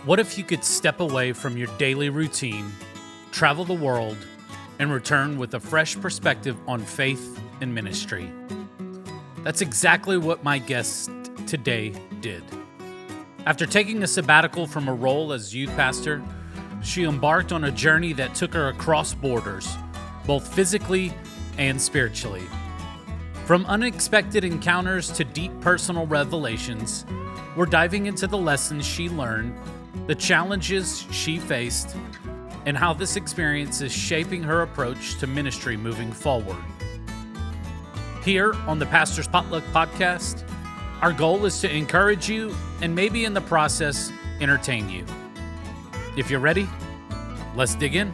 What if you could step away from your daily routine, travel the world, and return with a fresh perspective on faith and ministry? That's exactly what my guest today did. After taking a sabbatical from a role as youth pastor, she embarked on a journey that took her across borders, both physically and spiritually. From unexpected encounters to deep personal revelations, we're diving into the lessons she learned, the challenges she faced, and how this experience is shaping her approach to ministry moving forward. Here on the Pastor's Potluck Podcast, our goal is to encourage you and maybe in the process, entertain you. If you're ready, let's dig in.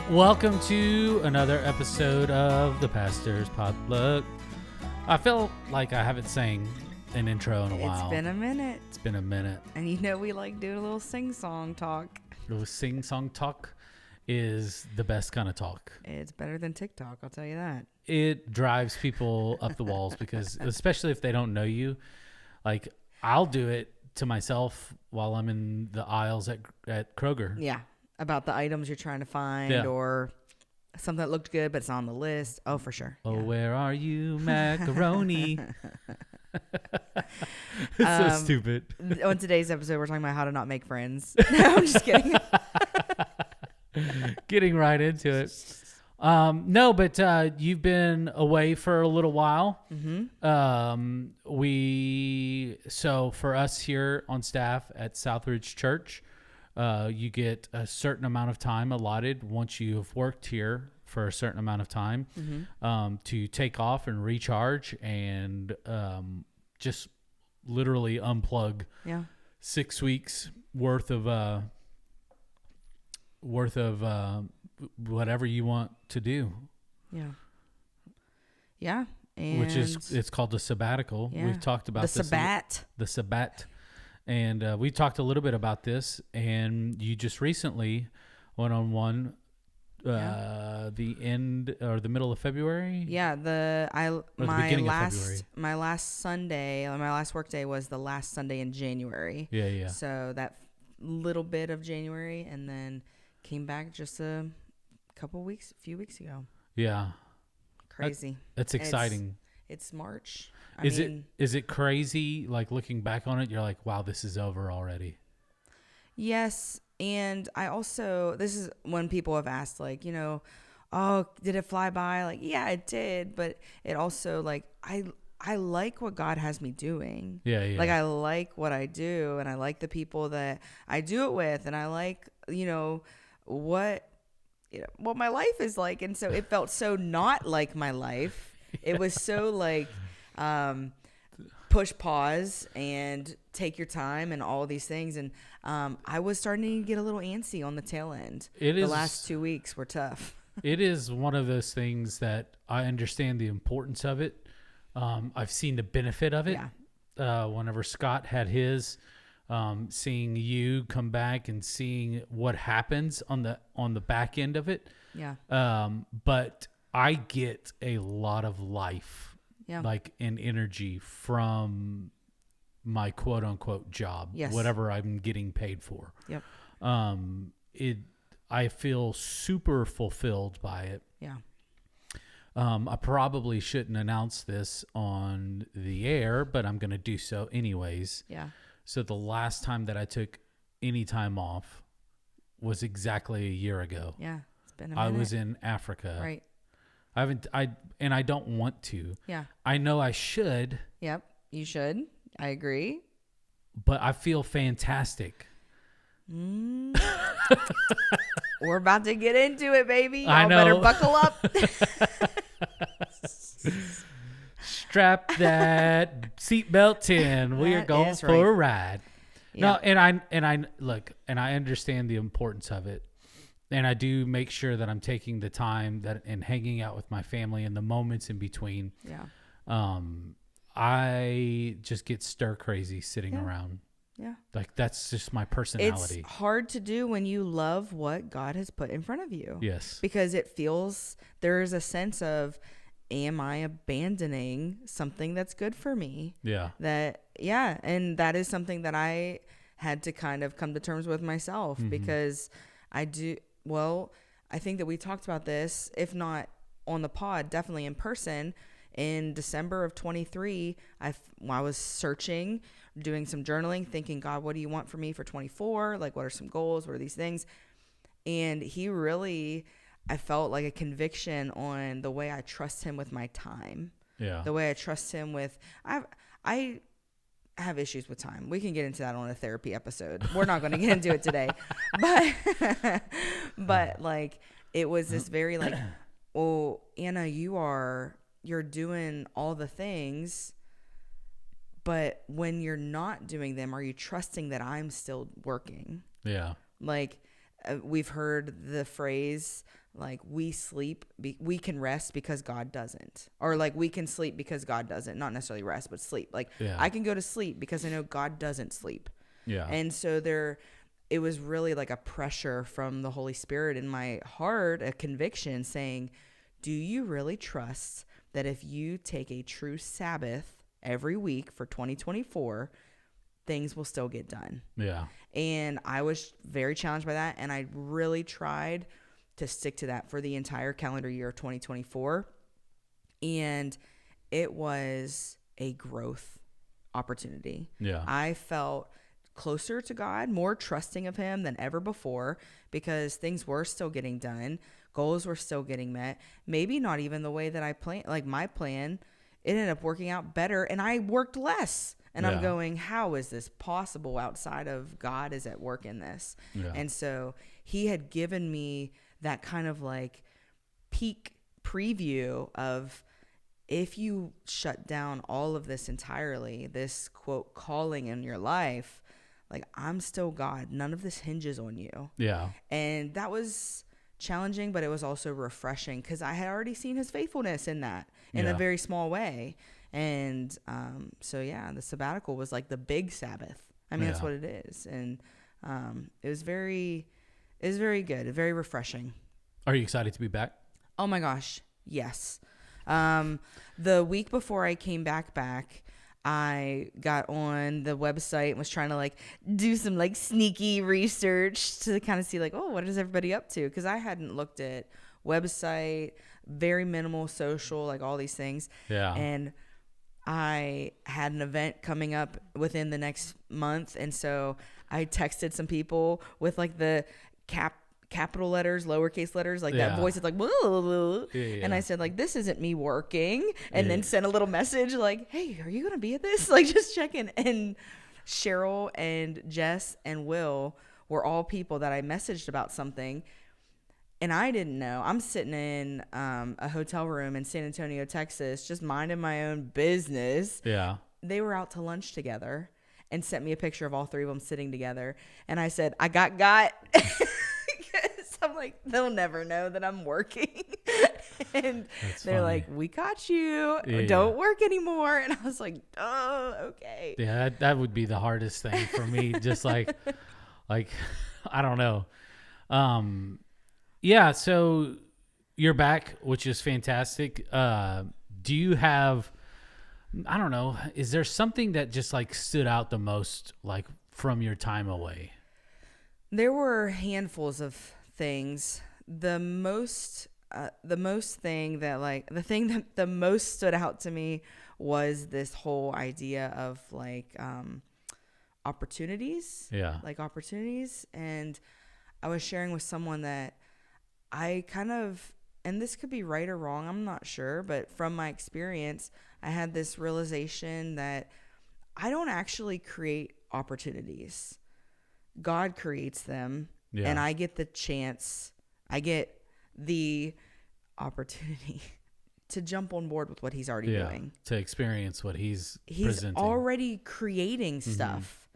Welcome to another episode of the Pastor's Potluck. I feel like I haven't sang an intro in a while. It's been a minute. It's been a minute. And you know we like doing a little sing-song talk. The sing-song talk is the best kind of talk. It's better than TikTok, I'll tell you that. It drives people up the walls because, especially if they don't know you, like I'll do it to myself while I'm in the aisles at Kroger. Yeah, about the items you're trying to find or something that looked good but it's on the list. Oh, for sure. Oh, where are you, macaroni? So stupid. On today's episode, we're talking about how to not make friends. No, I'm just kidding. Getting right into it. No, but you've been away for a little while. Mm-hmm. So for us here on staff at Southridge Church, you get a certain amount of time allotted once you've worked here for a certain amount of time, to take off and recharge and just literally unplug. Yeah. 6 weeks worth of whatever you want to do. Yeah. Yeah. And it's called the sabbatical. Yeah. We've talked about the sabbat. And we talked a little bit about this, and you just recently went on one the end or the middle of February. Yeah, my last Sunday, my last work day was the last Sunday in January. Yeah. So that little bit of January, and then came back just a few weeks ago. Yeah. Crazy. That's exciting. It's March. Is it crazy? Like looking back on it, you're like, wow, this is over already. Yes. And I also, this is when people have asked, like, oh, did it fly by? Like, yeah, it did. But it also, like, I like what God has me doing. Yeah. Like, I like what I do, and I like the people that I do it with, and I like, what my life is like. And so it felt so not like my life. It was so like, push pause and take your time and all these things. And I was starting to get a little antsy on the tail end. The last 2 weeks were tough. It is one of those things that I understand the importance of it. I've seen the benefit of it. Yeah. Whenever Scott had his, seeing you come back and seeing what happens on the back end of it. Yeah. But I get a lot of life. Yeah. Like in energy from my quote unquote job, whatever I'm getting paid for. Yep. I feel super fulfilled by it. Yeah. I probably shouldn't announce this on the air, but I'm going to do so anyways. Yeah. So the last time that I took any time off was exactly a year ago. Yeah. It's been a minute. I was in Africa. Right. I don't want to. Yeah. I know I should. Yep. You should. I agree. But I feel fantastic. We're about to get into it, baby. Y'all better buckle up. Strap that seatbelt in. We are going for a ride. Yeah. No, and I understand the importance of it. And I do make sure that I'm taking the time and hanging out with my family in the moments in between. Yeah. I just get stir crazy sitting around. Yeah. Like that's just my personality. It's hard to do when you love what God has put in front of you. Yes. Because there's a sense of, am I abandoning something that's good for me? Yeah. And that is something that I had to kind of come to terms with myself because I think that we talked about this, if not on the pod, definitely in person. In December of 23, I was searching, doing some journaling, thinking, God, what do you want for me for 24? Like, what are some goals? What are these things? And I felt like a conviction on the way I trust him with my time. Yeah. The way I trust him with, I have issues with time. We can get into that on a therapy episode. We're not going to get into it today. But like, it was this very like, oh, Anna, you're doing all the things, but when you're not doing them, are you trusting that I'm still working? Yeah. Like, we've heard the phrase, like, we can rest because God doesn't. Or like, we can sleep because God doesn't. Not necessarily rest, but sleep. Like, I can go to sleep because I know God doesn't sleep. Yeah. And so it was really like a pressure from the Holy Spirit in my heart, a conviction saying, do you really trust that if you take a true Sabbath every week for 2024, things will still get done? Yeah. And I was very challenged by that. And I really tried to stick to that for the entire calendar year of 2024. And it was a growth opportunity. Yeah. I felt closer to God, more trusting of him than ever before, because things were still getting done. Goals were still getting met. Maybe not even the way that I planned. Like, my plan, it ended up working out better, and I worked less. And I'm going, how is this possible outside of God is at work in this? Yeah. And so he had given me that kind of like peak preview of, if you shut down all of this entirely, this quote calling in your life, like, I'm still God. None of this hinges on you. Yeah. And that was challenging, but it was also refreshing because I had already seen his faithfulness in that in a very small way. And so, the sabbatical was like the big Sabbath. I mean, that's what it is. And it was very good, very refreshing. Are you excited to be back? Oh my gosh. Yes. The week before I came back, I got on the website and was trying to like do some like sneaky research to kind of see like, oh, what is everybody up to? Because I hadn't looked at website, very minimal social, like all these things. Yeah. And I had an event coming up within the next month. And so I texted some people with like the capital letters, lowercase letters, like that voice is like, and I said like, this isn't me working, and then sent a little message like, hey, are you gonna be at this? Like, just checking. And Cheryl and Jess and Will were all people that I messaged about something, and I didn't know. I'm sitting in a hotel room in San Antonio, Texas, just minding my own business. Yeah, they were out to lunch together and sent me a picture of all three of them sitting together, and I said, I got I'm like, they'll never know that I'm working. And they're like, we caught you. Don't work anymore. And I was like, oh, okay. Yeah, that would be the hardest thing for me. Just like I don't know. Yeah, so you're back, which is fantastic. Do you have, I don't know, is there something that just like stood out the most, like from your time away? There were handfuls of things. The thing that the most stood out to me was this whole idea of like opportunities. Yeah. Like opportunities. And I was sharing with someone that I kind of, and this could be right or wrong, I'm not sure, but from my experience, I had this realization that I don't actually create opportunities. God creates them. Yeah. And I get the opportunity to jump on board with what he's already doing. To experience what he's presenting. Already creating stuff.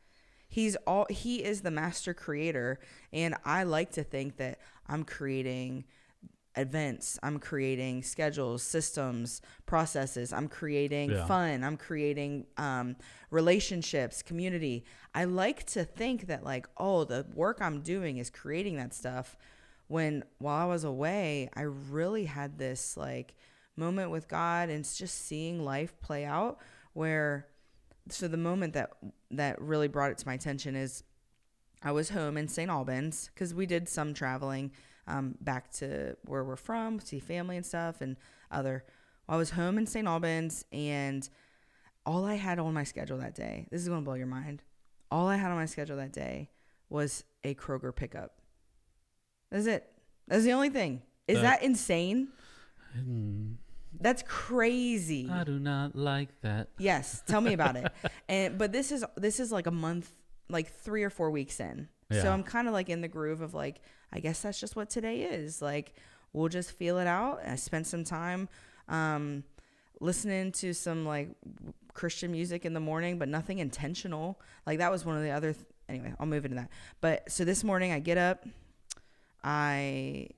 He is the master creator. And I like to think that I'm creating events. I'm creating schedules, systems, processes. I'm creating fun. I'm creating relationships, community. I like to think that like, oh, the work I'm doing is creating that stuff. While I was away, I really had this like moment with God and just seeing life play out so the moment that really brought it to my attention is I was home in St. Albans because we did some traveling back to where we're from, see family and stuff, and I was home in St. Albans, and all I had on my schedule that day, this is going to blow your mind, all I had on my schedule that day was a Kroger pickup. That's it. That's the only thing. Is that insane? That's crazy. I do not like that. Yes, tell me about it. But this is like a month, like 3 or 4 weeks in. Yeah. So I'm kind of like in the groove of like, I guess that's just what today is. Like, we'll just feel it out. I spent some time listening to some like Christian music in the morning, but nothing intentional. Like that was one of the other. Anyway, I'll move into that. But so this morning I get up, I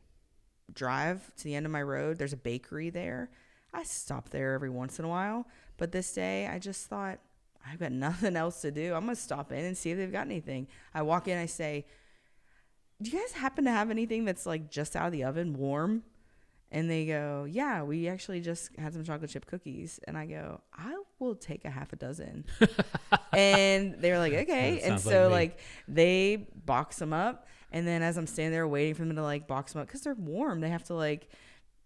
drive to the end of my road. There's a bakery there. I stop there every once in a while. But this day I just thought, I've got nothing else to do. I'm going to stop in and see if they've got anything. I walk in, I say, do you guys happen to have anything that's like just out of the oven, warm? And they go, yeah, we actually just had some chocolate chip cookies. And I go, I will take a half a dozen. And they were like, okay. And so like they box them up. And then as I'm standing there waiting for them to like box them up, because they're warm, they have to like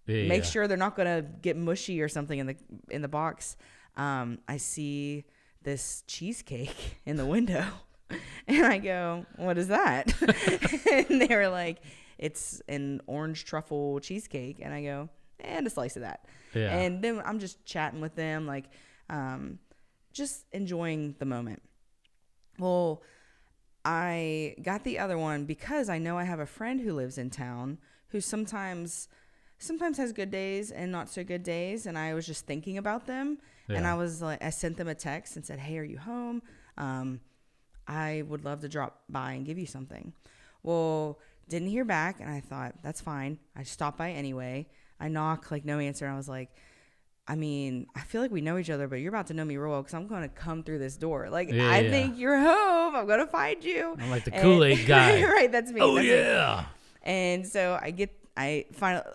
make sure they're not going to get mushy or something in the box. I see this cheesecake in the window. And I go, what is that? And they were like, it's an orange truffle cheesecake. And I go, and a slice of that. Yeah. And then I'm just chatting with them, like just enjoying the moment. Well, I got the other one because I know I have a friend who lives in town who sometimes has good days and not so good days. And I was just thinking about them. Yeah. And I was like, I sent them a text and said, hey, are you home? I would love to drop by and give you something. Well, didn't hear back. And I thought, that's fine. I stopped by anyway. I knock, like no answer. And I was like, I mean, I feel like we know each other, but you're about to know me real well because I'm going to come through this door. Like, I think you're home. I'm going to find you. I'm like the Kool-Aid guy. Right, that's me. Oh, that's yeah. Me. And so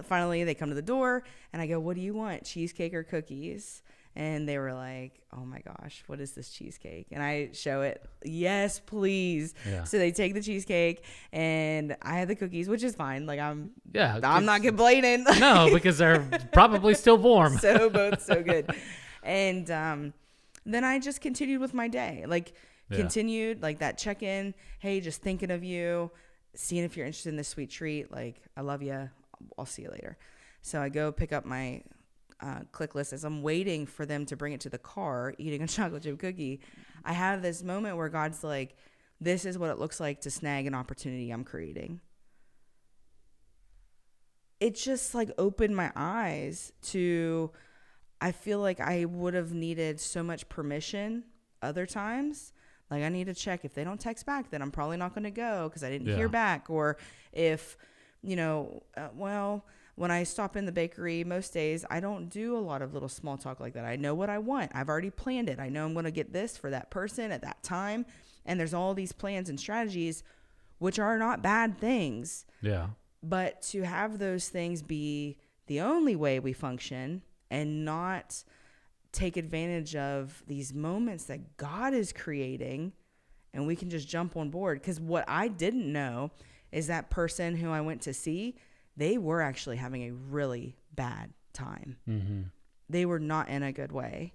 finally they come to the door, and I go, what do you want, cheesecake or cookies? And they were like, oh, my gosh, what is this cheesecake? And I show it. Yes, please. Yeah. So they take the cheesecake, and I have the cookies, which is fine. Like, I'm not complaining. No, because they're probably still warm. So good. And then I just continued with my day. Like, continued, like, that check-in. Hey, just thinking of you, seeing if you're interested in this sweet treat. Like, I love you. I'll see you later. So I go pick up my click list. As I'm waiting for them to bring it to the car, eating a chocolate chip cookie, I have this moment where God's like, this is what it looks like to snag an opportunity I'm creating. It just like opened my eyes to, I feel like I would have needed so much permission other times. Like, I need to check if they don't text back, then I'm probably not going to go because I didn't hear back. Or if, when I stop in the bakery most days, I don't do a lot of little small talk like that. I know what I want. I've already planned it. I know I'm going to get this for that person at that time. And there's all these plans and strategies, which are not bad things. Yeah. But to have those things be the only way we function and not take advantage of these moments that God is creating, and we can just jump on board. Because what I didn't know is that person who I went to see, they were actually having a really bad time. Mm-hmm. They were not in a good way.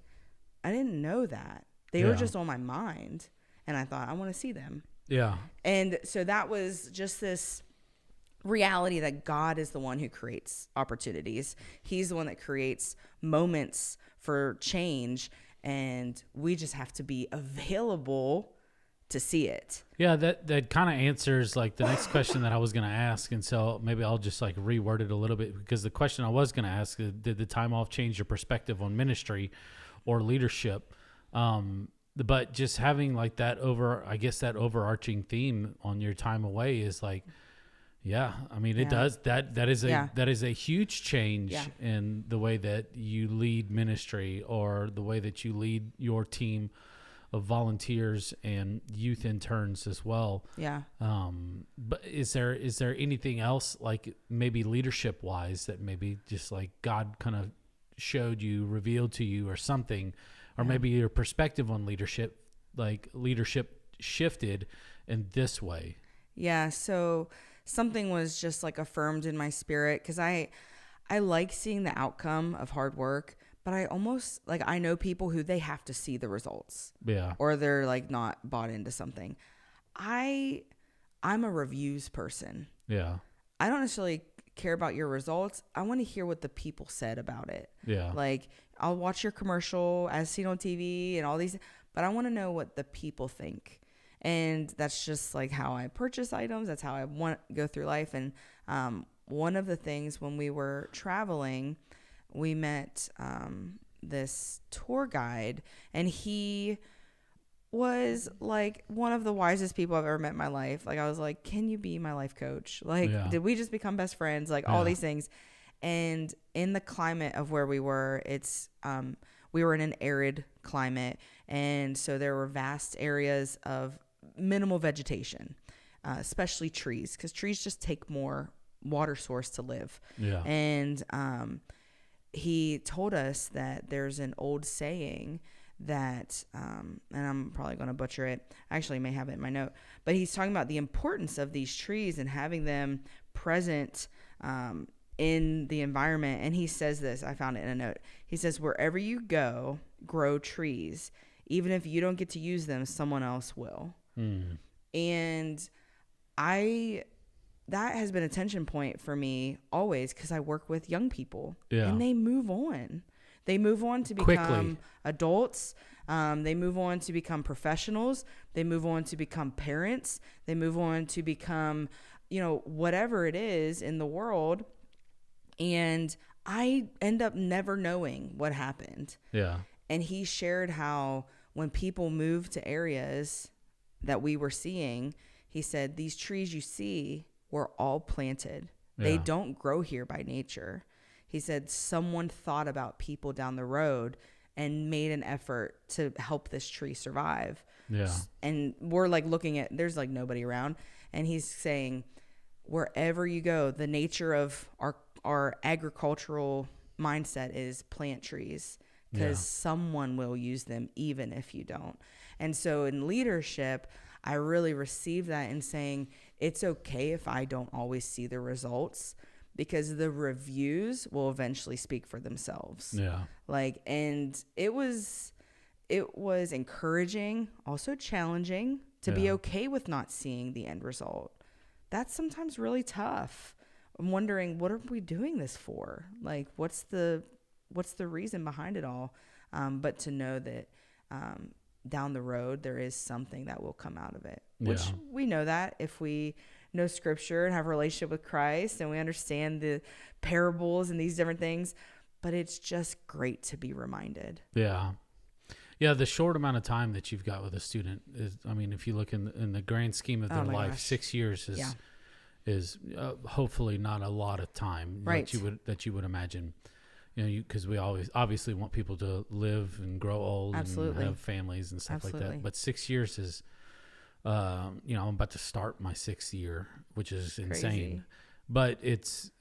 I didn't know that. They were just on my mind. And I thought, I want to see them. Yeah. And so that was just this reality that God is the one who creates opportunities. He's the one that creates moments for change. And we just have to be available to see it. Yeah, that kind of answers like the next question that I was going to ask. And so maybe I'll just like reword it a little bit, because the question I was going to ask is, did the time off change your perspective on ministry or leadership? But just having like that overarching theme on your time away is like, it does. That is a huge change in the way that you lead ministry or the way that you lead your team of volunteers and youth interns as well. Yeah. But is there anything else, like maybe leadership wise, that maybe just like God kind of showed you, revealed to you or something, or maybe your perspective on leadership, like leadership shifted in this way? Yeah. So something was just like affirmed in my spirit, because I like seeing the outcome of hard work, but I almost like, I know people who they have to see the results. Yeah. Or they're like not bought into something. I'm a reviews person. Yeah. I don't necessarily care about your results. I want to hear what the people said about it. Yeah. Like, I'll watch your commercial as seen on TV and all these, but I want to know what the people think. And that's just like how I purchase items. That's how I want to go through life. And one of the things when we were traveling, we met this tour guide, and he was like one of the wisest people I've ever met in my life. Like, I was like, can you be my life coach? Like, did we just become best friends? Like, all these things. And in the climate of where we were, we were in an arid climate. And so there were vast areas of minimal vegetation, especially trees, because trees just take more water source to live. Yeah. And he told us that there's an old saying that, and I'm probably going to butcher it. I actually may have it in my note, but he's talking about the importance of these trees and having them present in the environment. And he says this, I found it in a note. He says, wherever you go, grow trees. Even if you don't get to use them, someone else will. And that has been a tension point for me always, because I work with young people, and they move on. They move on to become quickly adults. They move on to become professionals. They move on to become parents. They move on to become, whatever it is in the world. And I end up never knowing what happened. Yeah. And he shared how when people move to areas that we were seeing, he said, these trees you see were all planted. They don't grow here by nature. He said someone thought about people down the road and made an effort to help this tree survive. Yeah. And we're like looking at, there's like nobody around. And he's saying, wherever you go, the nature of our agricultural mindset is plant trees, because someone will use them even if you don't. And so in leadership, I really received that in saying, it's okay if I don't always see the results, because the reviews will eventually speak for themselves. Yeah. Like, and it was encouraging, also challenging to be okay with not seeing the end result. That's sometimes really tough. I'm wondering, what are we doing this for? Like, what's the reason behind it all? But to know that down the road, there is something that will come out of it, which we know that if we know scripture and have a relationship with Christ and we understand the parables and these different things, but it's just great to be reminded. Yeah. Yeah. The short amount of time that you've got with a student is, I mean, if you look in the grand scheme of their life, 6 years is hopefully not a lot of time, right, that you would imagine. Because we always obviously want people to live and grow old and have families and stuff like that. But 6 years is, I'm about to start my 6th year, which is insane. Crazy. But it's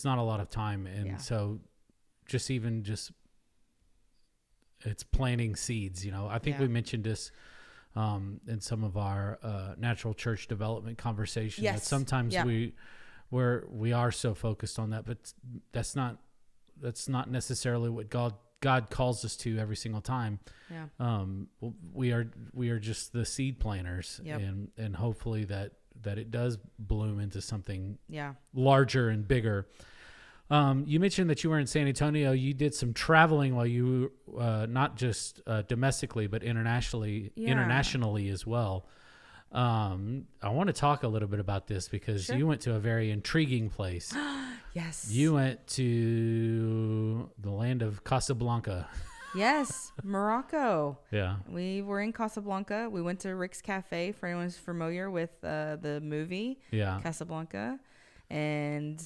not a lot of time, and so just it's planting seeds. I think we mentioned this in some of our natural church development conversations. Yes. That sometimes we are so focused on that, but that's not necessarily what God calls us to every single time. Yeah. We are just the seed planters, and hopefully that it does bloom into something larger and bigger. You mentioned that you were in San Antonio. You did some traveling while you not just domestically but internationally as well. I want to talk a little bit about this because you went to a very intriguing place. Yes. You went to the land of Casablanca. Yes, Morocco. Yeah. We were in Casablanca. We went to Rick's Cafe, for anyone who's familiar with the movie Casablanca. And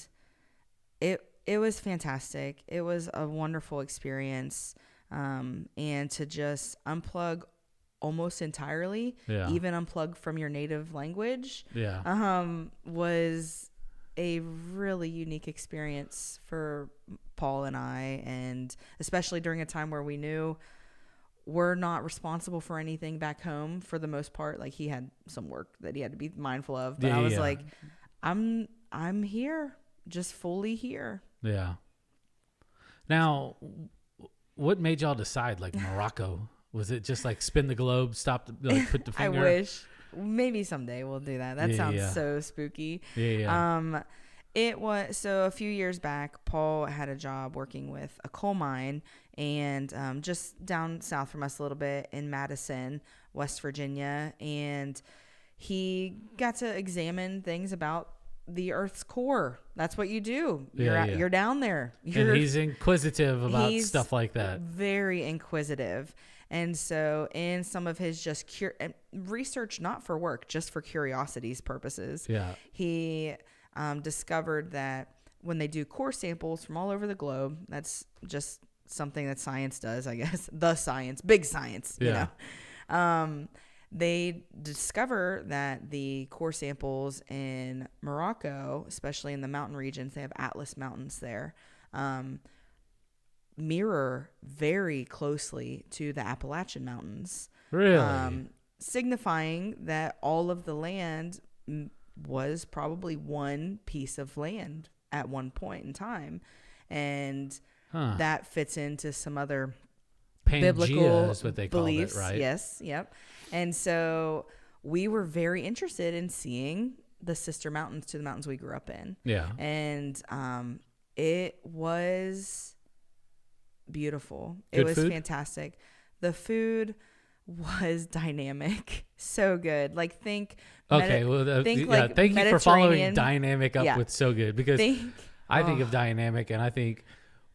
it was fantastic. It was a wonderful experience. And to just unplug almost entirely, even unplug from your native language, was a really unique experience for Paul and I, and especially during a time where we knew we're not responsible for anything back home for the most part. Like he had some work that he had to be mindful of, but I was like, I'm here, just fully here. Yeah. Now, what made y'all decide like Morocco? Was it just like spin the globe, stop, like put the finger? I wish. Maybe someday we'll do that. That sounds so spooky. Yeah. It was, so a few years back, Paul had a job working with a coal mine and just down south from us a little bit in Madison, West Virginia. And he got to examine things about the Earth's core. That's what you do. You're down there. And he's inquisitive about stuff like that. Very inquisitive. And so in some of his just research, not for work, just for curiosity's purposes, he discovered that when they do core samples from all over the globe, that's just something that science does, I guess. The science, big science, you know. They discover that the core samples in Morocco, especially in the mountain regions, they have Atlas Mountains there, mirror very closely to the Appalachian Mountains. Really? Signifying that all of the land was probably one piece of land at one point in time. And that fits into some other biblical is what they beliefs. Call it, right? Yes. Yep. And so we were very interested in seeing the sister mountains to the mountains we grew up in. Yeah. And it was beautiful. Good it was food? Fantastic. The food was dynamic. So good. Like think thank you for following dynamic up with so good, because I think of dynamic and I think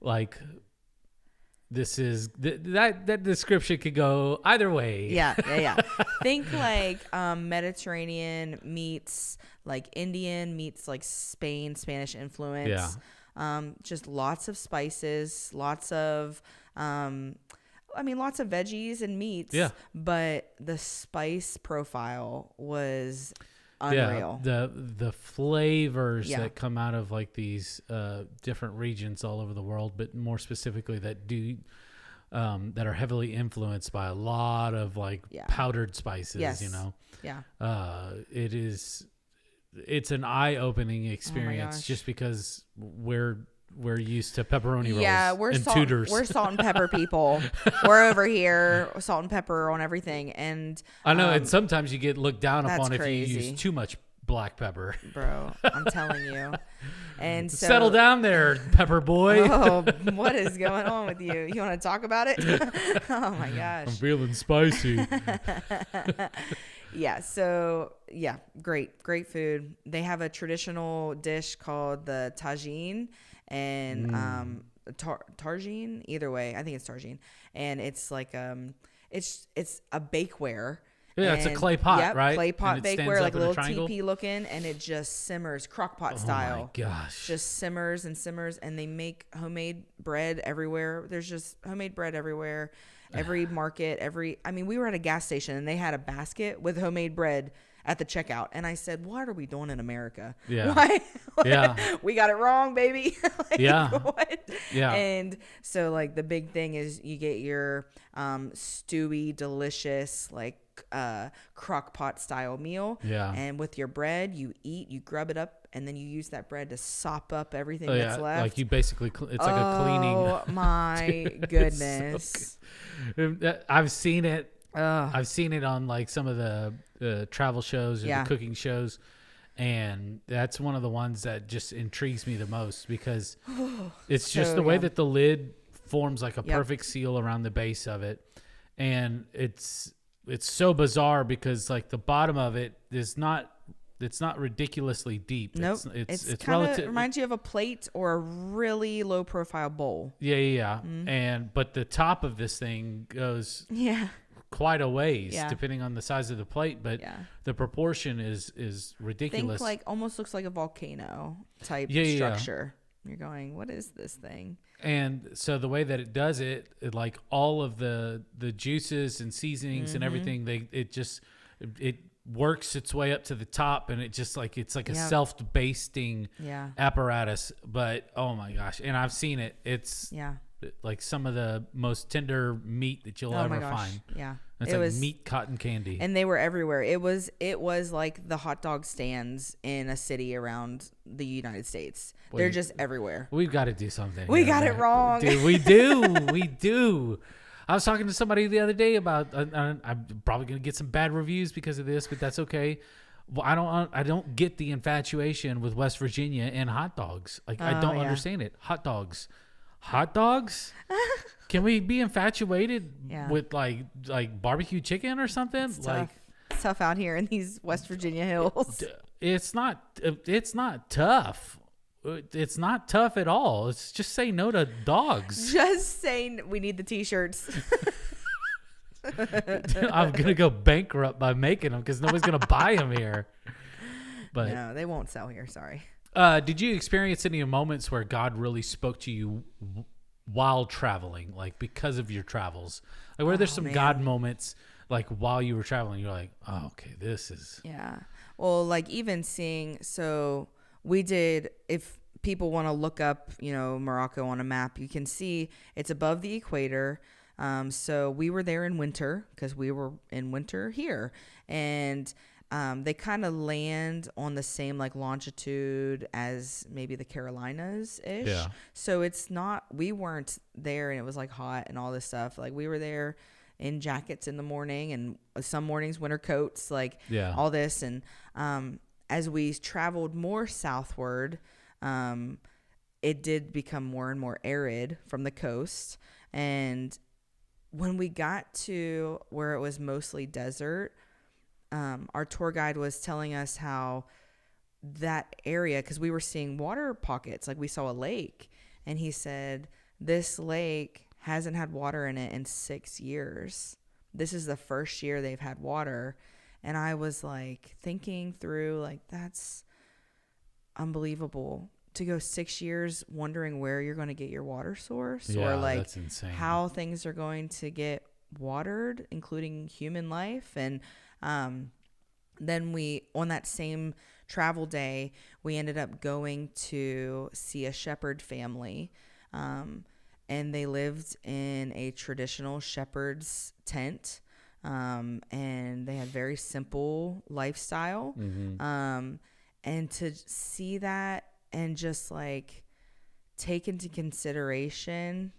like this is that description could go either way. Yeah. Think like Mediterranean meets like Indian meets like Spanish influence. Yeah. Just lots of spices, lots of lots of veggies and meats. Yeah. But the spice profile was unreal. Yeah, the flavors that come out of like these different regions all over the world, but more specifically that are heavily influenced by a lot of like powdered spices, you know. Yeah. It's an eye-opening experience just because we're used to pepperoni rolls and Tudors. We're salt and pepper people. We're over here, salt and pepper on everything. And I know, and sometimes you get looked down upon if you use too much black pepper. Bro, I'm telling you. And so, settle down there, pepper boy. Oh, what is going on with you? You want to talk about it? Oh my gosh. I'm feeling spicy. Yeah. So great food. They have a traditional dish called the tagine and targine. Either way, I think it's targine, and it's like it's a bakeware. Yeah, it's a clay pot, right? Clay pot bakeware, like a little teepee looking, and it just simmers, crock pot style. Oh my gosh! Just simmers and simmers, and they make homemade bread everywhere. There's just homemade bread everywhere. Every market, we were at a gas station and they had a basket with homemade bread at the checkout. And I said, what are we doing in America? Yeah. Why? Yeah. We got it wrong, baby. What? Yeah. And so like the big thing is you get your stewy, delicious, like crock pot style meal. Yeah. And with your bread, you grub it up, and then you use that bread to sop up everything that's left. Like you basically, it's like a cleaning. Oh my goodness. I've seen it. I've seen it on like some of the travel shows or the cooking shows. And that's one of the ones that just intrigues me the most, because it's just the way that the lid forms like a perfect seal around the base of it. And it's so bizarre because like the bottom of it is not, it's not ridiculously deep. Nope. It's kind of reminds you of a plate or a really low profile bowl. Yeah. Mm-hmm. But the top of this thing goes quite a ways depending on the size of the plate, but the proportion is ridiculous. Think like almost looks like a volcano type structure. You're going, what is this thing? And so the way that it does it like all of the juices and seasonings and everything, it works its way up to the top, and it just like it's like a self-basting apparatus. But oh my gosh, and I've seen it. It's like some of the most tender meat that you'll ever find. Yeah. It's like meat cotton candy. And they were everywhere. It was like the hot dog stands in a city around the United States. They're just everywhere. We've got to do something. We got it wrong. Dude, we do. We do. I was talking to somebody the other day about I'm probably going to get some bad reviews because of this, but that's okay. Well, I don't get the infatuation with West Virginia and hot dogs. Like I don't understand it. Hot dogs. Can we be infatuated with like barbecue chicken or something? It's tough out here in these West Virginia hills. It's not tough. It's not tough at all. It's just say no to dogs. Just saying we need the t-shirts. I'm going to go bankrupt by making them because nobody's going to buy them here. But no, they won't sell here. Sorry. Did you experience any moments where God really spoke to you while traveling, like because of your travels? Like where there's some God moments, like while you were traveling, you're like, oh, okay, this is. Yeah. Well, like even seeing, so we did, if people want to look up, Morocco on a map, you can see it's above the equator. So we were there in winter because we were in winter here, and they kind of land on the same like longitude as maybe the Carolinas ish. Yeah. So it's not, we weren't there and it was like hot and all this stuff. Like we were there in jackets in the morning and some mornings winter coats, like all this. And as we traveled more southward, it did become more and more arid from the coast. And when we got to where it was mostly desert, our tour guide was telling us how that area, because we were seeing water pockets, like we saw a lake, and he said, this lake hasn't had water in it in 6 years. This is the first year they've had water. And I was like thinking through, like, that's unbelievable to go 6 years wondering where you're going to get your water source, or like that's insane. How things are going to get watered, including human life. And then on that same travel day, we ended up going to see a shepherd family. And they lived in a traditional shepherd's tent. And they had very simple lifestyle. Mm-hmm. And to see that and just like take into consideration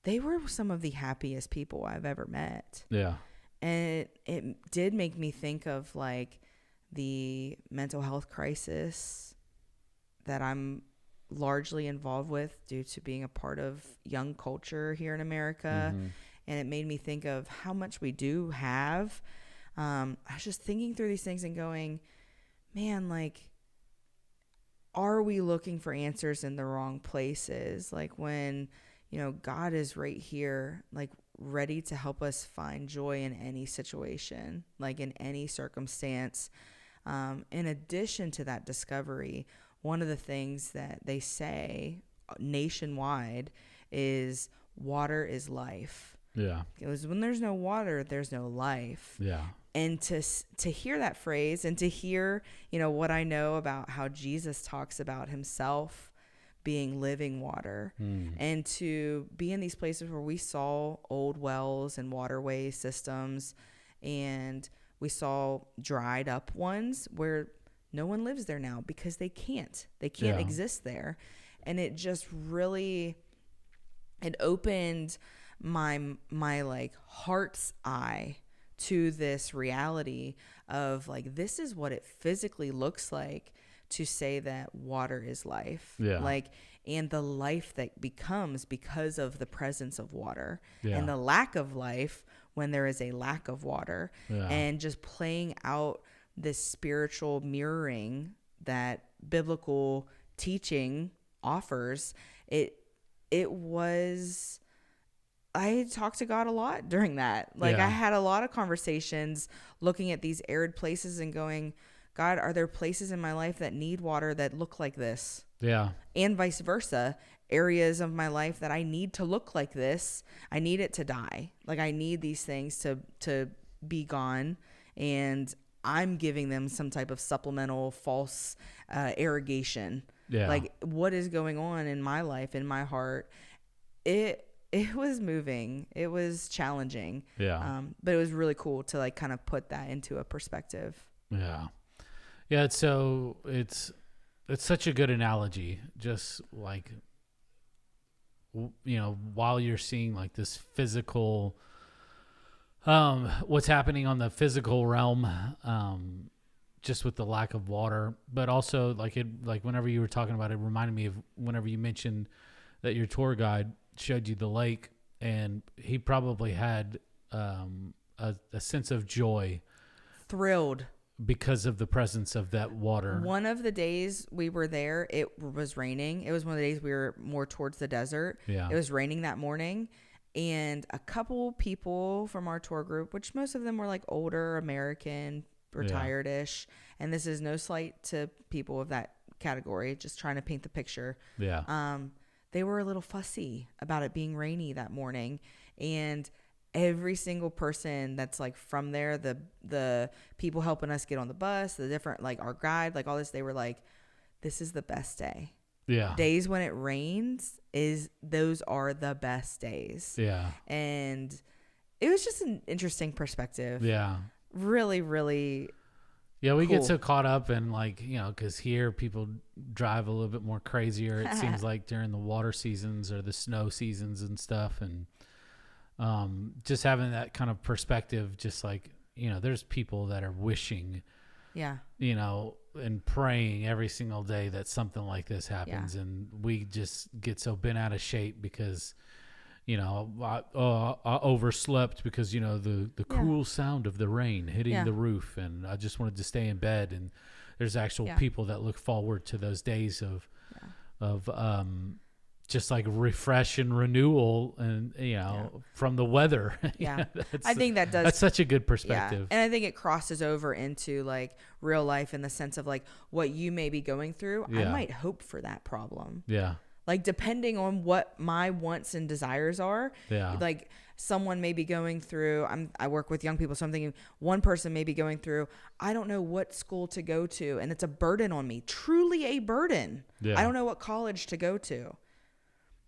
they were some of the happiest people I've ever met. Yeah. And it did make me think of like the mental health crisis that I'm largely involved with due to being a part of young culture here in America. Mm-hmm. And it made me think of how much we do have. I was just thinking through these things and going, man, like, are we looking for answers in the wrong places? Like when, God is right here, like ready to help us find joy in any situation, like in any circumstance. In addition to that discovery, one of the things that they say nationwide is water is life. Yeah. Because when there's no water, there's no life. Yeah. And to hear that phrase and to hear, what I know about how Jesus talks about himself being living water, and to be in these places where we saw old wells and waterway systems, and we saw dried up ones where no one lives there now because they can't exist there. And it just really, it opened my like heart's eye to this reality of like, this is what it physically looks like to say that water is life. Yeah. Like, and the life that becomes because of the presence of water, and the lack of life when there is a lack of water, and just playing out this spiritual mirroring that biblical teaching offers. I talked to God a lot during that. Like I had a lot of conversations looking at these arid places and going, God, are there places in my life that need water that look like this? Yeah. And vice versa. Areas of my life that I need to look like this. I need it to die. Like I need these things to be gone. And I'm giving them some type of supplemental false irrigation. Yeah. Like, what is going on in my life, in my heart? It was moving. It was challenging. Yeah. But it was really cool to like kind of put that into a perspective. Yeah. Yeah. It's such a good analogy. Just like, you know, while you're seeing like this physical, what's happening on the physical realm, just with the lack of water, but also like whenever you were talking about it, reminded me of whenever you mentioned that your tour guide showed you the lake, and he probably had a sense of joy, thrilled, because of the presence of that water. One of the days we were there, it was raining. It was one of the days we were more towards the desert. Yeah. It was raining that morning, and a couple people from our tour group, which most of them were like older American, retired-ish, and this is no slight to people of that category, just trying to paint the picture. Yeah. They were a little fussy about it being rainy that morning, and every single person that's like from there, the people helping us get on the bus, the different, like our guide, like all this, they were like, this is the best day. Yeah. Days when it rains, those are the best days. Yeah. And it was just an interesting perspective. Yeah. Really, really. Yeah, we cool. get so caught up in like, you know, because here people drive a little bit more crazier, it seems like, during the water seasons or the snow seasons and stuff. And just having that kind of perspective, just like, you know, there's people that are wishing, you know, and praying every single day that something like this happens. And we just get so bent out of shape because, you know, I overslept because, you know, the cool sound of the rain hitting the roof, and I just wanted to stay in bed. And there's actual people that look forward to those days of just like refresh and renewal, and, you know, from the weather. I think that's such a good perspective. And I think it crosses over into like real life, in the sense of like what you may be going through. I might hope for that problem. Yeah. Like, depending on what my wants and desires are, like someone may be going through, I work with young people, so I'm thinking one person may be going through, I don't know what school to go to, and it's a burden on me, truly a burden. Yeah. I don't know what college to go to.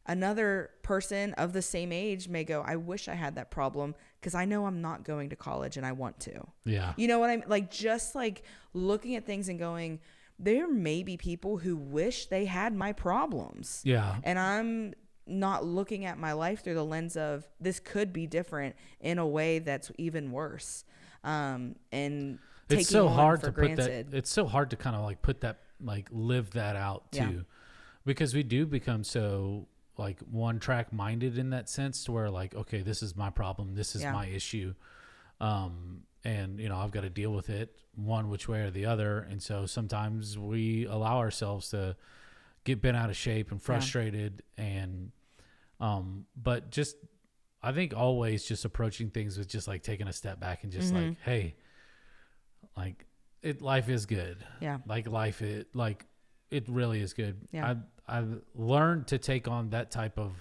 Another person of the same age may go, I wish I had that problem because I know I'm not going to college and I want to. Yeah. You know what I mean? Like, just like looking at things and going, there may be people who wish they had my problems. Yeah. And I'm not looking at my life through the lens of this could be different in a way that's even worse. And it's so hard for to granted. put that. It's so hard to kind of like put that, like live that out too, because we do become so like one track minded in that sense, to where like, okay, this is my problem. This is my issue. And, you know, I've got to deal with it one which way or the other. And so sometimes we allow ourselves to get bent out of shape and frustrated. And, but just, I think always just approaching things with just like taking a step back and just like, hey, like life is good. Yeah. Like it really is good. Yeah. I've learned to take on that type of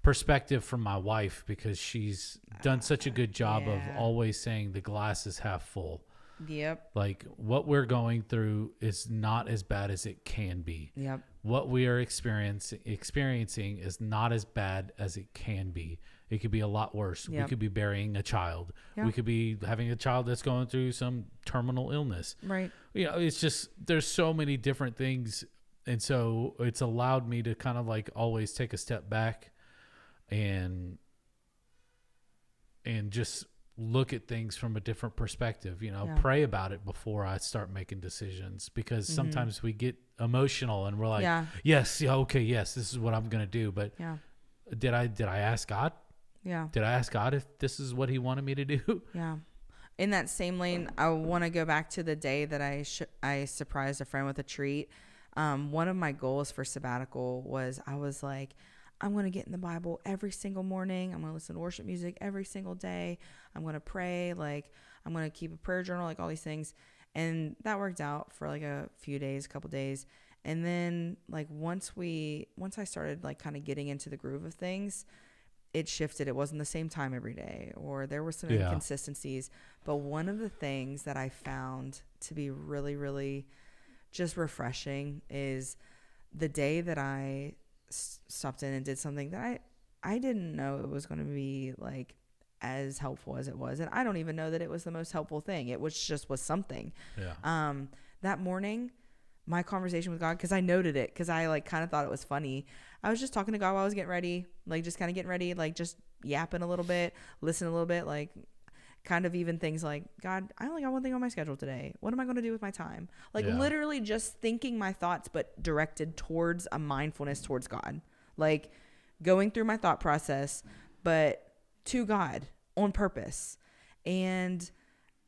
perspective from my wife, because she's done such a good job of always saying the glass is half full. Yep. Like, what we're going through is not as bad as it can be. Yep. What we are experiencing is not as bad as it can be. It could be a lot worse. Yep. We could be burying a child. Yep. We could be having a child that's going through some terminal illness. Right. You know, it's just, there's so many different things. And so it's allowed me to kind of like always take a step back and just look at things from a different perspective, you know, pray about it before I start making decisions, because sometimes we get emotional and we're like, yes, this is what I'm going to do. But did I ask God? Yeah. Did I ask God if this is what he wanted me to do? Yeah. In that same lane, I want to go back to the day that I surprised a friend with a treat. One of my goals for sabbatical was, I was like, I'm going to get in the Bible every single morning. I'm going to listen to worship music every single day. I'm going to pray. Like, I'm going to keep a prayer journal, like all these things. And that worked out for like a couple days. And then like once I started like kind of getting into the groove of things, it shifted. It wasn't the same time every day, or there were some inconsistencies. But one of the things that I found to be really, really just refreshing is the day that I stopped in and did something that I didn't know it was going to be like as helpful as it was. And I don't even know that it was the most helpful thing. It was something. Yeah. That morning, my conversation with God, because I noted it, because I like kind of thought it was funny. I was just talking to God while I was getting ready, like just kind of getting ready, like just yapping a little bit, listening a little bit, like kind of even things like, God, I only got one thing on my schedule today. What am I going to do with my time? Like literally just thinking my thoughts, but directed towards a mindfulness towards God, like going through my thought process, but to God on purpose. And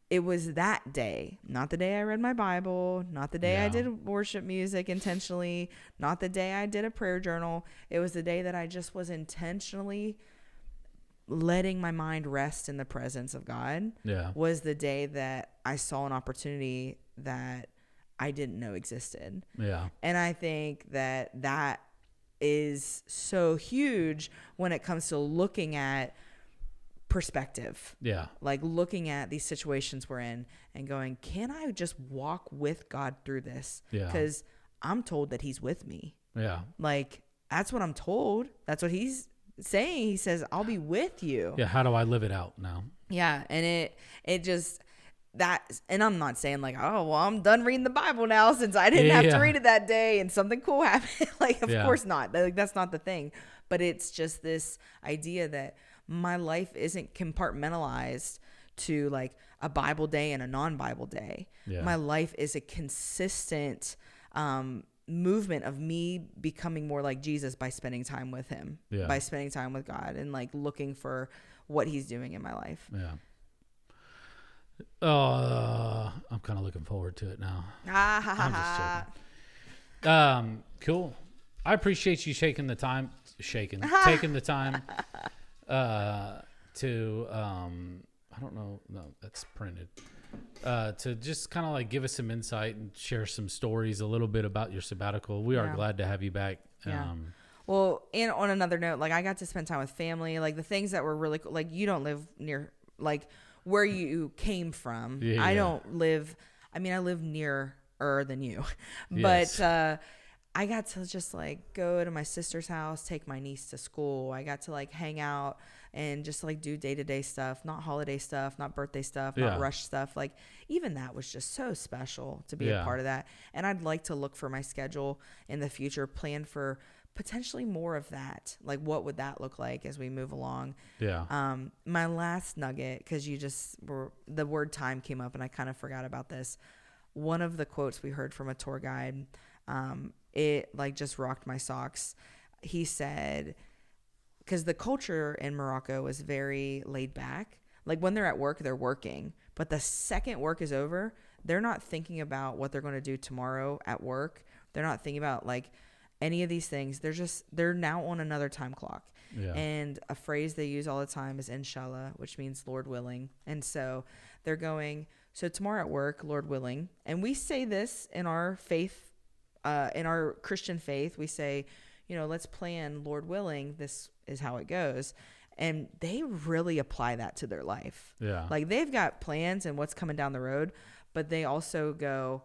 it was that day, not the day I read my Bible, not the day I did worship music intentionally, not the day I did a prayer journal. It was the day that I just was intentionally letting my mind rest in the presence of God. Yeah. Was the day that I saw an opportunity that I didn't know existed. Yeah. And I think that is so huge when it comes to looking at perspective. Yeah. Like looking at these situations we're in and going, can I just walk with God through this? Yeah. Because I'm told that he's with me. Yeah. Like that's what I'm told. That's what he's saying. He says, I'll be with you. Yeah. How do I live it out now? Yeah. And it just, and I'm not saying like, oh, well, I'm done reading the Bible now since I didn't have to read it that day and something cool happened. Like, of course not. Like, that's not the thing. But it's just this idea that my life isn't compartmentalized to like a Bible day and a non-Bible day. Yeah. My life is a consistent movement of me becoming more like Jesus by spending time with him, by spending time with God and like looking for what he's doing in my life. Yeah. I'm kind of looking forward to it now. I'm just joking. Cool. I appreciate you taking the time to I don't know, no, that's printed. To just kind of like give us some insight and share some stories a little bit about your sabbatical. We are glad to have you back. Yeah. Well, and on another note, like I got to spend time with family, like the things that were really cool. Like you don't live near like where you came from. Yeah, I don't live, I mean, I live nearer than you, yes. But, I got to just like go to my sister's house, take my niece to school. I got to like hang out and just like do day-to-day stuff, not holiday stuff, not birthday stuff, not rush stuff. Like even that was just so special to be a part of that. And I'd like to look for my schedule in the future, plan for potentially more of that. Like what would that look like as we move along? Yeah. My last nugget, cause the word time came up and I kind of forgot about this. One of the quotes we heard from a tour guide, it like just rocked my socks. He said, because the culture in Morocco is very laid back. Like when they're at work, they're working. But the second work is over, they're not thinking about what they're going to do tomorrow at work. They're not thinking about like any of these things. They're now on another time clock. Yeah. And a phrase they use all the time is inshallah, which means Lord willing. And so they're going, so tomorrow at work, Lord willing. And we say this in our faith, in our Christian faith, we say, let's plan, Lord willing, this is how it goes. And they really apply that to their life. Yeah. Like they've got plans and what's coming down the road, but they also go,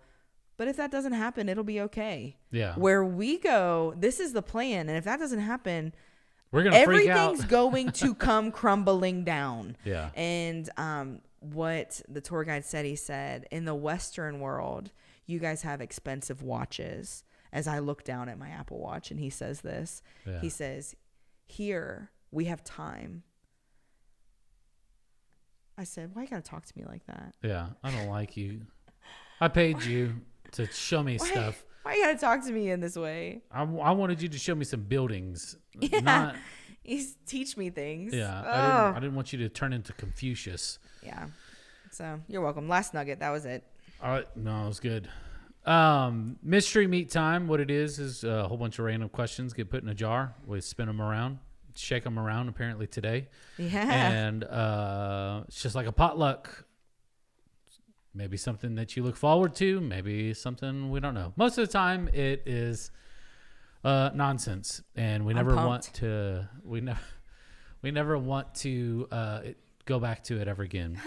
but if that doesn't happen, it'll be okay. Yeah. Where we go, this is the plan. And if that doesn't happen, everything's going to come crumbling down. Yeah. And what the tour guide said, he said, in the Western world, you guys have expensive watches. As I look down at my Apple Watch and he says this, he says, here we have time. I said, why you got to talk to me like that? Yeah. I don't like you. I paid you to show me stuff. Why you got to talk to me in this way? I wanted you to show me some buildings. Yeah. Teach me things. Yeah. I didn't want you to turn into Confucius. Yeah. So you're welcome. Last nugget. That was it. All right. No, it was good. Mystery meat time. What it is a whole bunch of random questions get put in a jar. We spin them around, shake them around apparently today. Yeah. And it's just like a potluck. Maybe something that you look forward to. Maybe something we don't know. Most of the time it is nonsense. And we never want to go back to it ever again.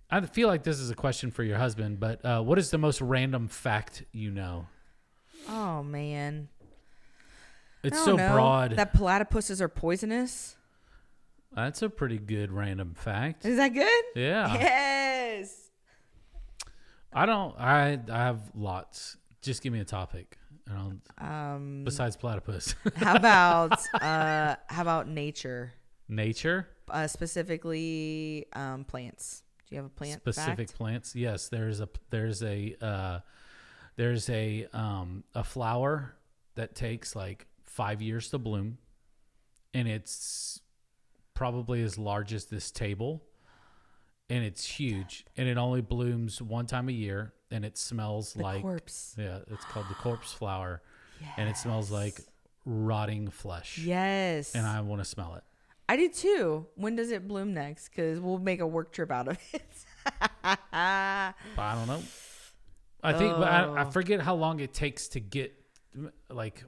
I feel like this is a question for your husband, but what is the most random fact you know? Oh, man. It's so broad. That platypuses are poisonous. That's a pretty good random fact. Is that good? Yeah. Yes. I have lots. Just give me a topic. Besides platypus. How about nature? Nature? Specifically, plants. Do you have a plant Specific fact? plants? Yes. There's a flower that takes like 5 years to bloom, and it's probably as large as this table, and it's huge, and it only blooms one time a year, and it smells like corpse. Yeah, it's called the corpse flower. Yes. And it smells like rotting flesh. Yes. And I want to smell it. I do too. When does it bloom next? Because we'll make a work trip out of it. I don't know. I think, but I forget how long it takes to get. Like,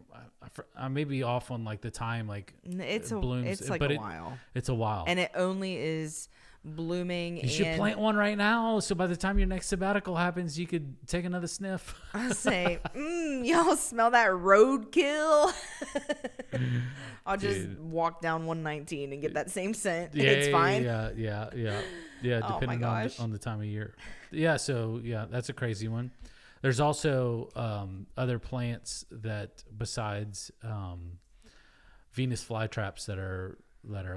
I may be off on like the time. Like, it blooms. It's like a while. It's a while, and it only is blooming. You should plant one right now, so by the time your next sabbatical happens, you could take another sniff. I say, y'all smell that roadkill? I'll just walk down 119 and get that same scent. Yeah, it's fine. Yeah. Depending on the time of year. Yeah. So that's a crazy one. There's also other plants that besides Venus flytraps that are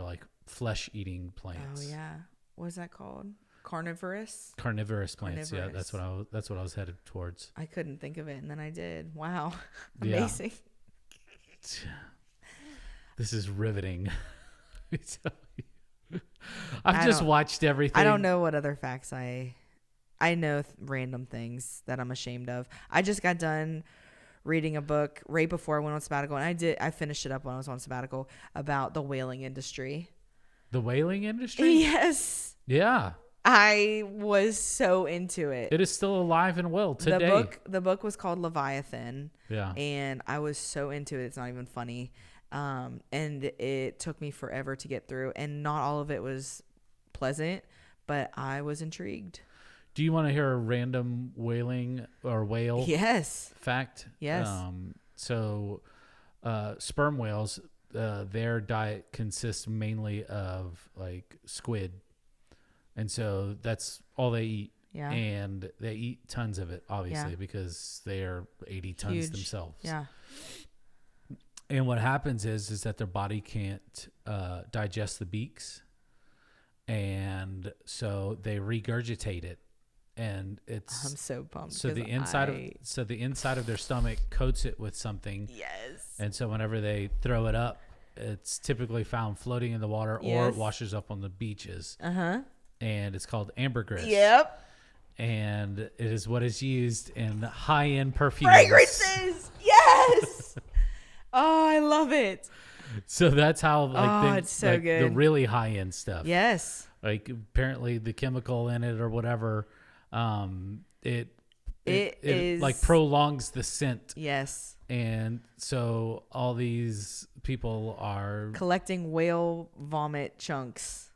like flesh-eating plants. Oh yeah, what is that called? Carnivorous plants. Yeah, that's what I was headed towards. I couldn't think of it, and then I did. Wow, amazing. Yeah. This is riveting. I've just watched everything. I don't know what other facts I know random things that I'm ashamed of. I just got done reading a book right before I went on sabbatical, and I finished it up when I was on sabbatical about the whaling industry. The whaling industry? Yes. Yeah. I was so into it. It is still alive and well today. The book was called Leviathan. Yeah. And I was so into it. It's not even funny. And it took me forever to get through, and not all of it was pleasant, but I was intrigued. Do you want to hear a random whaling or whale fact? Yes. So sperm whales, their diet consists mainly of like squid. And so that's all they eat. Yeah. And they eat tons of it, obviously, because they are 80 tons huge themselves. Yeah. And what happens is that their body can't digest the beaks. And so they regurgitate it. And I'm so pumped. So the inside of their stomach coats it with something. Yes. And so whenever they throw it up, it's typically found floating in the water or it washes up on the beaches. Uh-huh. And it's called ambergris. Yep. And it is what is used in high-end perfumes. Fragrances. Yes. Oh, I love it. So that's how it's so good. The really high-end stuff. Yes. Like apparently the chemical in it or whatever, it like prolongs the scent. Yes. And so all these people are collecting whale vomit chunks.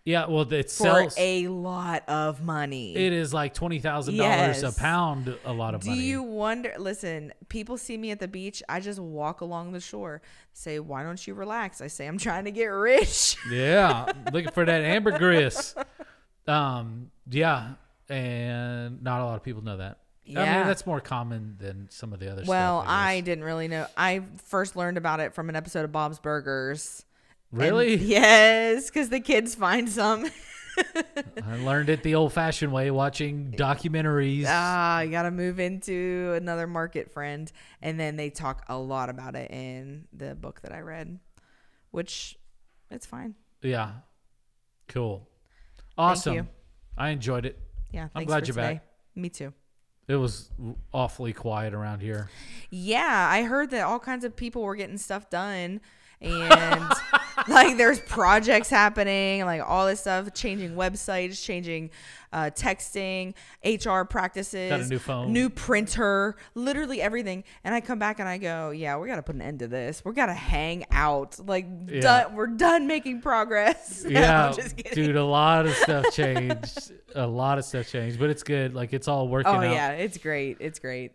Yeah, well, it sells for a lot of money. It is like $20,000 a pound. A lot of money. Do you wonder? Listen, people see me at the beach. I just walk along the shore. Say, why don't you relax? I say, I'm trying to get rich. Yeah, looking for that ambergris. Yeah, and not a lot of people know that. Yeah. I mean, that's more common than some of the other stuff. Well, I didn't really know. I first learned about it from an episode of Bob's Burgers. Really? Yes, because the kids find some. I learned it the old-fashioned way, watching documentaries. You got to move into another market, friend. And then they talk a lot about it in the book that I read, which it's fine. Yeah. Cool. Awesome. Thank you. I enjoyed it. Yeah, I'm glad you're back. Me too. It was awfully quiet around here. Yeah, I heard that all kinds of people were getting stuff done. And Like there's projects happening, like all this stuff, changing websites, changing texting, HR practices, got a new phone, new printer, literally everything. And I come back and I go, yeah, we got to put an end to this. We got to hang out. Like we're done making progress. Yeah, dude, a lot of stuff changed. But it's good. Like it's all working out. Oh yeah, it's great. It's great.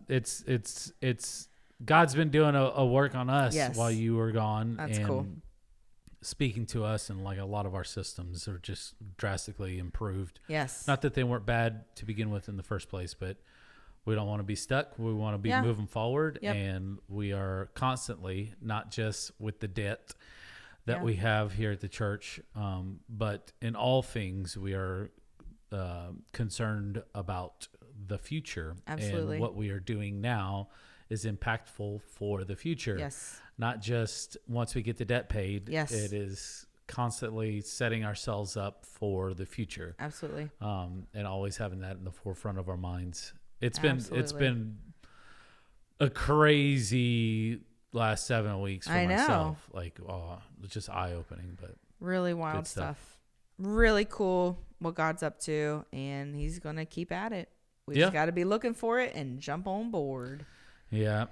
It's God's been doing a work on us while you were gone. That's cool. Speaking to us, and like a lot of our systems are just drastically improved. Yes. Not that they weren't bad to begin with in the first place, but we don't want to be stuck. We want to be moving forward. Yep. And we are constantly, not just with the debt that we have here at the church, but in all things we are concerned about the future. Absolutely. And what we are doing now is impactful for the future. Yes. Not just once we get the debt paid. Yes. It is constantly setting ourselves up for the future. Absolutely. And always having that in the forefront of our minds. It's been a crazy last 7 weeks for myself. Like, it's just eye-opening, but really wild stuff. Really cool what God's up to, and he's going to keep at it. We just got to be looking for it and jump on board. Yeah.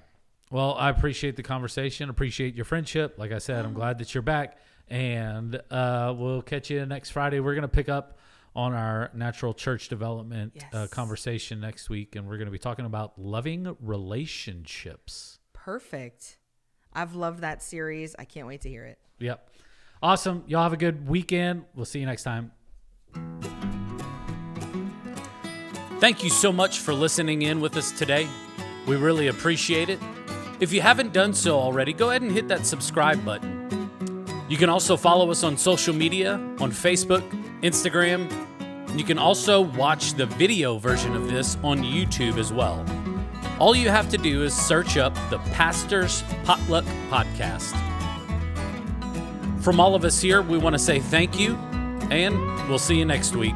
Well, I appreciate the conversation. Appreciate your friendship. Like I said, I'm glad that you're back. And we'll catch you next Friday. We're going to pick up on our natural church development conversation next week. And we're going to be talking about loving relationships. Perfect. I've loved that series. I can't wait to hear it. Yep. Awesome. Y'all have a good weekend. We'll see you next time. Thank you so much for listening in with us today. We really appreciate it. If you haven't done so already, go ahead and hit that subscribe button. You can also follow us on social media, on Facebook, Instagram, and you can also watch the video version of this on YouTube as well. All you have to do is search up the Pastor's Potluck Podcast. From all of us here, we want to say thank you, and we'll see you next week.